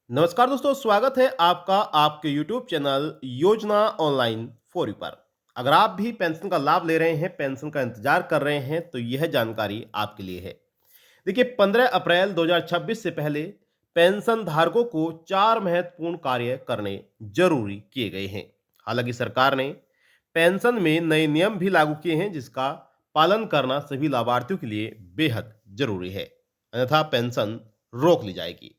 नमस्कार दोस्तों, स्वागत है आपका आपके YouTube चैनल योजना ऑनलाइन फॉर यू पर। अगर आप भी पेंशन का लाभ ले रहे हैं, पेंशन का इंतजार कर रहे हैं, तो यह जानकारी आपके लिए है। देखिए, 15 अप्रैल 2026 से पहले पेंशन धारकों को 4 महत्वपूर्ण कार्य करने जरूरी किए गए हैं। हालांकि सरकार ने पेंशन में नए नियम भी लागू किए हैं, जिसका पालन करना सभी लाभार्थियों के लिए बेहद जरूरी है, अन्यथा पेंशन रोक ली जाएगी।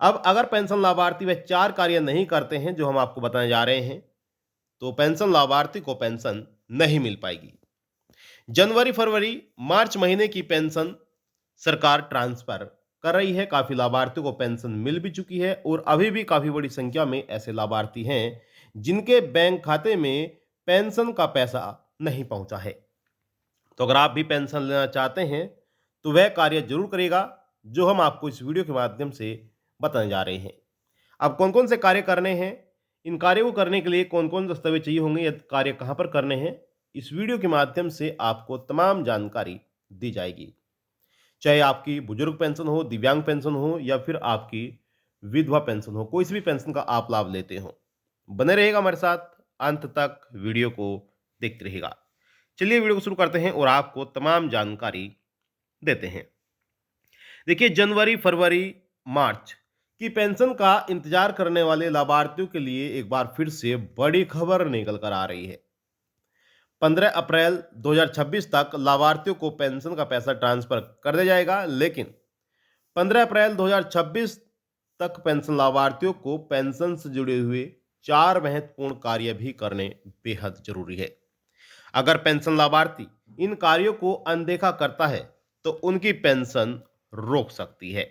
अब अगर पेंशन लाभार्थी वह 4 कार्य नहीं करते हैं जो हम आपको बताने जा रहे हैं, तो पेंशन लाभार्थी को पेंशन नहीं मिल पाएगी। जनवरी, फरवरी, मार्च महीने की पेंशन सरकार ट्रांसफर कर रही है। काफ़ी लाभार्थियों को पेंशन मिल भी चुकी है और अभी भी काफ़ी बड़ी संख्या में ऐसे लाभार्थी हैं, जिनके बैंक खाते में पेंशन का पैसा नहीं पहुंचा है। तो अगर आप भी पेंशन लेना चाहते हैं, तो वह कार्य ज़रूर करिएगा, जो हम आपको इस वीडियो के माध्यम से बताने जा रहे हैं। अब कौन-कौन से कार्य करने हैं, इन कार्यों को करने के लिए कौन-कौन दस्तावेज़ चाहिए होंगे, या कार्य कहाँ पर करने हैं, इस वीडियो के माध्यम से आपको तमाम जानकारी दी जाएगी। चाहे आपकी बुजुर्ग पेंशन हो, दिव्यांग पेंशन हो या फिर आपकी विधवा पेंशन हो, कोई सी भी पेंशन का आप लाभ लेते हो। बने रहिएगा हमारे साथ, अंत तक वीडियो को देखते रहिएगा। चलिए वीडियो को शुरू करते हैं और आपको तमाम जानकारी देते हैं। देखिए, जनवरी, फरवरी, मार्च की पेंशन का इंतजार करने वाले लाभार्थियों के लिए एक बार फिर से बड़ी खबर निकल कर आ रही है। 15 अप्रैल 2026 तक लाभार्थियों को पेंशन का पैसा ट्रांसफर कर दिया जाएगा, लेकिन 15 अप्रैल 2026 तक पेंशन लाभार्थियों को पेंशन से जुड़े हुए 4 महत्वपूर्ण कार्य भी करने बेहद जरूरी है। अगर पेंशन लाभार्थी इन कार्यों को अनदेखा करता है, तो उनकी पेंशन रोक सकती है।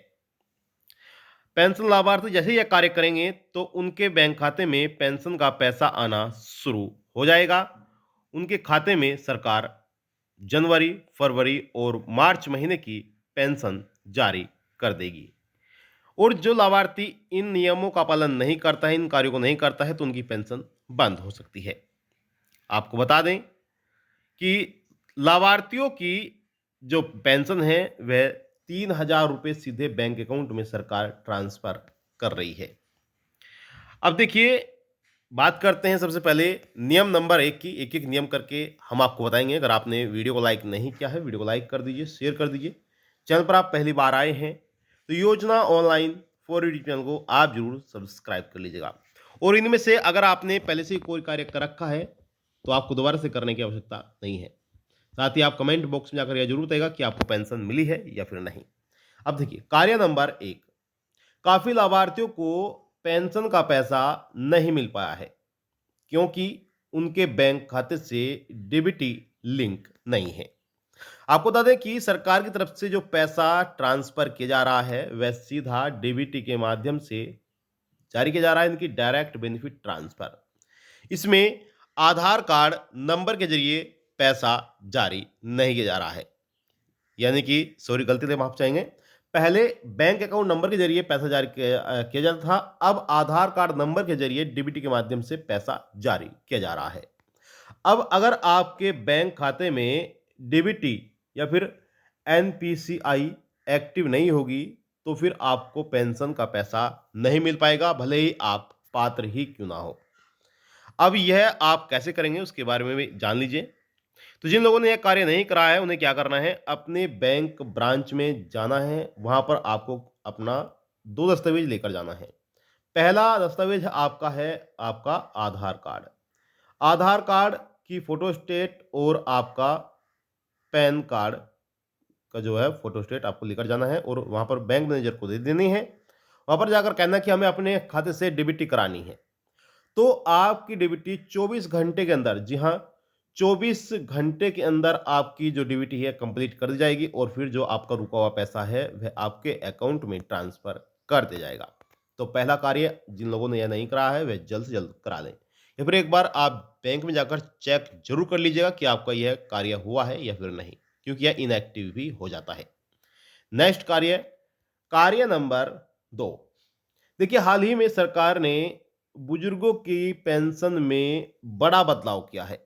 पेंशन लाभार्थी जैसे ही यह कार्य करेंगे, तो उनके बैंक खाते में पेंशन का पैसा आना शुरू हो जाएगा। उनके खाते में सरकार जनवरी, फरवरी और मार्च महीने की पेंशन जारी कर देगी। और जो लाभार्थी इन नियमों का पालन नहीं करता है, इन कार्यों को नहीं करता है, तो उनकी पेंशन बंद हो सकती है। आपको बता दें कि लाभार्थियों की जो पेंशन है, वह 3,000 रुपये सीधे बैंक अकाउंट में सरकार ट्रांसफर कर रही है। अब देखिए, बात करते हैं सबसे पहले नियम नंबर 1 की। एक-एक नियम करके हम आपको बताएंगे। अगर आपने वीडियो को लाइक नहीं किया है, वीडियो को लाइक कर दीजिए, शेयर कर दीजिए। चैनल पर आप पहली बार आए हैं, तो योजना ऑनलाइन फॉर यू चैनल को आप जरूर सब्सक्राइब कर लीजिएगा। और इनमें से अगर आपने पहले से ही कोई कार्य कर रखा है, तो आपको दोबारा से करने की आवश्यकता नहीं है। साथ ही आप कमेंट बॉक्स में जाकर यह जरूर बताइएगा कि आपको पेंशन मिली है या फिर नहीं। अब देखिए, कार्य नंबर 1, काफी लाभार्थियों को पेंशन का पैसा नहीं मिल पाया है, क्योंकि उनके बैंक खाते से डीबीटी लिंक नहीं है। आपको बता दें कि सरकार की तरफ से जो पैसा ट्रांसफर किया जा रहा है, वह सीधा डीबीटी के माध्यम से जारी किया जा रहा है, इनकी डायरेक्ट बेनिफिट ट्रांसफर। इसमें आधार कार्ड नंबर के जरिए पैसा जारी नहीं किया जा रहा है। यानी कि सॉरी, गलती से माफ चाहेंगे। पहले बैंक अकाउंट नंबर के जरिए पैसा जारी किया जाता था, अब आधार कार्ड नंबर के जरिए डीबीटी के माध्यम से पैसा जारी किया जा रहा है। अब अगर आपके बैंक खाते में डीबीटी या फिर एनपीसीआई एक्टिव नहीं होगी, तो फिर आपको पेंशन का पैसा नहीं मिल पाएगा, भले ही आप पात्र ही क्यों ना हो। अब यह आप कैसे करेंगे, उसके बारे में भी जान लीजिए। तो जिन लोगों ने यह कार्य नहीं करा है, उन्हें क्या करना है, अपने बैंक ब्रांच में जाना है। वहां पर आपको अपना 2 दस्तावेज लेकर जाना है। पहला दस्तावेज आपका है, आपका आधार कार्ड। आधार कार्ड की फोटोस्टेट और आपका पैन कार्ड का जो है फोटोस्टेट आपको लेकर जाना है और वहां पर बैंक मैनेजर को दे देनी है। वहां पर जाकर कहना कि हमें अपने खाते से डीबीटी करानी है। तो आपकी डीबीटी 24 घंटे के अंदर, जी हाँ, 24 घंटे के अंदर आपकी जो डीबीटी है कंप्लीट कर दी जाएगी और फिर जो आपका रुका हुआ पैसा है, वह आपके अकाउंट में ट्रांसफर कर दिया जाएगा। तो पहला कार्य जिन लोगों ने यह नहीं करा है, वह जल्द से जल्द करा लें, या फिर एक बार आप बैंक में जाकर चेक जरूर कर लीजिएगा कि आपका यह कार्य हुआ है या फिर नहीं, क्योंकि यह इनएक्टिव भी हो जाता है। नेक्स्ट कार्य, कार्य नंबर 2। देखिए, हाल ही में सरकार ने बुजुर्गों की पेंशन में बड़ा बदलाव किया है,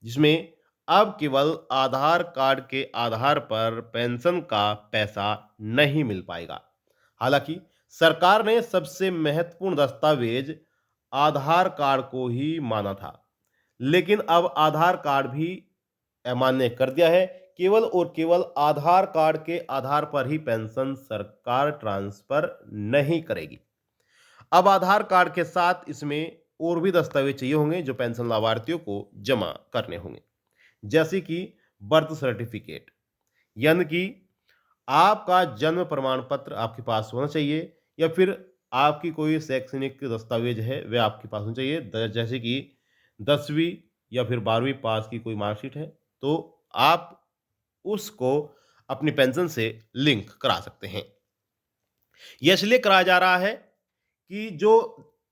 जिसमें अब केवल आधार कार्ड के आधार पर पेंशन का पैसा नहीं मिल पाएगा। हालांकि सरकार ने सबसे महत्वपूर्ण दस्तावेज आधार कार्ड को ही माना था, लेकिन अब आधार कार्ड भी अमान्य कर दिया है। केवल और केवल आधार कार्ड के आधार पर ही पेंशन सरकार ट्रांसफर नहीं करेगी। अब आधार कार्ड के साथ इसमें और भी दस्तावेज चाहिए होंगे जो पेंशन लाभार्थियों को जमा करने होंगे, जैसे कि बर्थ सर्टिफिकेट, यानी कि आपका जन्म प्रमाण पत्र आपके पास होना चाहिए, या फिर आपकी कोई शैक्षणिक दस्तावेज है वह आपके पास होना चाहिए, जैसे कि 10वीं या फिर 12वीं पास की कोई मार्कशीट है, तो आप उसको अपनी पेंशन से लिंक करा सकते हैं। यह इसलिए कराया जा रहा है कि जो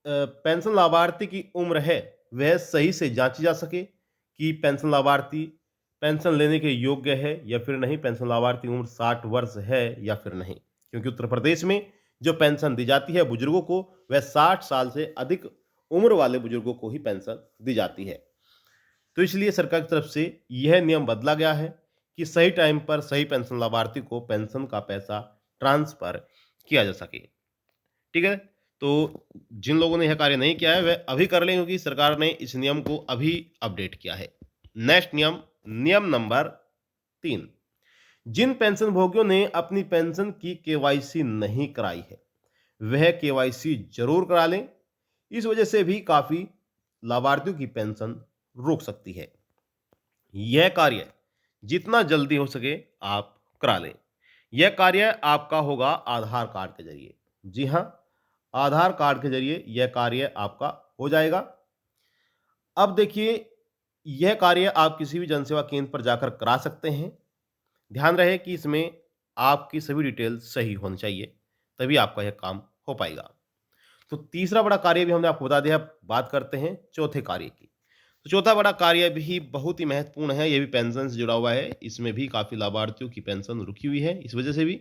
पेंशन लाभार्थी की उम्र है वह सही से जांची जा सके कि पेंशन लाभार्थी पेंशन लेने के योग्य है या फिर नहीं, पेंशन लाभार्थी उम्र 60 वर्ष है या फिर नहीं, क्योंकि उत्तर प्रदेश में जो पेंशन दी जाती है बुजुर्गों को वह 60 साल से अधिक उम्र वाले बुजुर्गों को ही पेंशन दी जाती है। तो इसलिए सरकार की तरफ से यह नियम बदला गया है कि सही टाइम पर सही पेंशन लाभार्थी को पेंशन का पैसा ट्रांसफर किया जा सके। ठीक है? तो जिन लोगों ने यह कार्य नहीं किया है वह अभी कर लें, क्योंकि सरकार ने इस नियम को अभी अपडेट किया है। नेक्स्ट नियम, नियम नंबर 3, जिन पेंशन भोगियों ने अपनी पेंशन की केवाईसी नहीं कराई है वह केवाईसी जरूर करा लें। इस वजह से भी काफी लाभार्थियों की पेंशन रुक सकती है। यह कार्य जितना जल्दी हो सके आप करा लें। यह कार्य आपका होगा आधार कार्ड के जरिए। जी हाँ, आधार कार्ड के जरिए यह कार्य आपका हो जाएगा। अब देखिए, यह कार्य आप किसी भी जनसेवा केंद्र पर जाकर करा सकते हैं। ध्यान रहे कि इसमें आपकी सभी डिटेल सही होनी चाहिए, तभी आपका यह काम हो पाएगा। तो तीसरा बड़ा कार्य भी हमने आपको बता दिया। बात करते हैं चौथे कार्य की। तो चौथा बड़ा कार्य भी बहुत ही महत्वपूर्ण है, यह भी पेंशन से जुड़ा हुआ है। इसमें भी काफ़ी लाभार्थियों की पेंशन रुकी हुई है इस वजह से भी।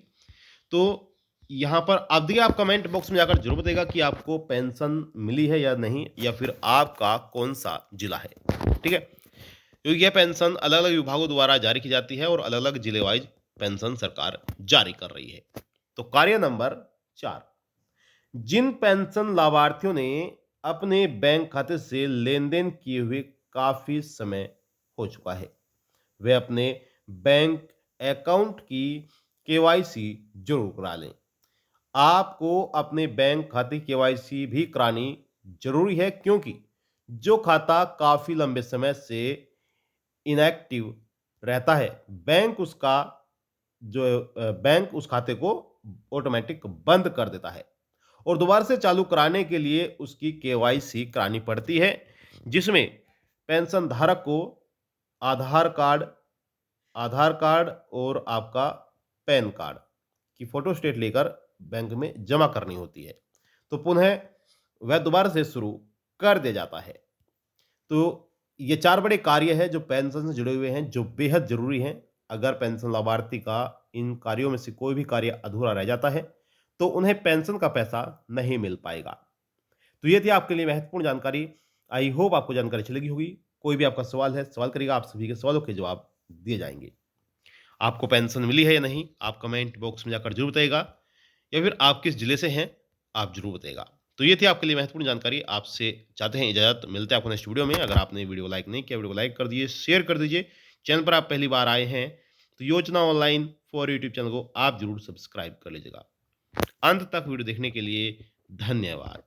तो यहाँ पर अब देखिए, आप कमेंट बॉक्स में जाकर जरूर बताइएगा कि आपको पेंशन मिली है या नहीं, या फिर आपका कौन सा जिला है। ठीक है, क्योंकि यह पेंशन अलग अलग विभागों द्वारा जारी की जाती है और अलग अलग जिले वाइज पेंशन सरकार जारी कर रही है। तो कार्य नंबर 4, जिन पेंशन लाभार्थियों ने अपने बैंक खाते से लेन देन किए हुए काफी समय हो चुका है वे अपने बैंक अकाउंट की केवाईसी जरूर करा लें। आपको अपने बैंक खाते की केवाईसी भी करानी जरूरी है, क्योंकि जो खाता काफी लंबे समय से इनएक्टिव रहता है बैंक उस खाते को ऑटोमेटिक बंद कर देता है और दोबारा से चालू कराने के लिए उसकी केवाईसी करानी पड़ती है, जिसमें पेंशन धारक को आधार कार्ड और आपका पैन कार्ड की फोटोस्टेट लेकर बैंक में जमा करनी होती है। तो पुनः वह दोबारा से शुरू कर दिया जाता है। तो ये 4 बड़े कार्य हैं जो पेंशन से जुड़े हुए हैं, जो बेहद ज़रूरी हैं। अगर पेंशन लाभार्थी का इन कार्यों में से कोई भी कार्य अधूरा रह जाता है, तो उन्हें पेंशन का पैसा नहीं मिल पाएगा। तो ये थी आपके लिए महत्वपूर्ण जानकारी। आई होप आपको जानकारी अच्छी लगी होगी। कोई भी आपका सवाल है, सवाल करिएगा, आप सभी के सवालों के जवाब दिए जाएँगे। आपको पेंशन मिली है या नहीं, आप कमेंट बॉक्स में जाकर ज़रूर बताइएगा, या फिर आप किस जिले से हैं, आप ज़रूर बताइएगा। तो ये थी आपके लिए महत्वपूर्ण जानकारी। आपसे चाहते हैं इजाज़त, मिलते हैं आपको नेक्स्ट वीडियो में। अगर आपने वीडियो लाइक नहीं किया, वीडियो को लाइक कर दीजिए, शेयर कर दीजिए। चैनल पर आप पहली बार आए हैं तो योजना ऑनलाइन फॉर यूट्यूब चैनल को आप ज़रूर सब्सक्राइब कर लीजिएगा। अंत तक वीडियो देखने के लिए धन्यवाद।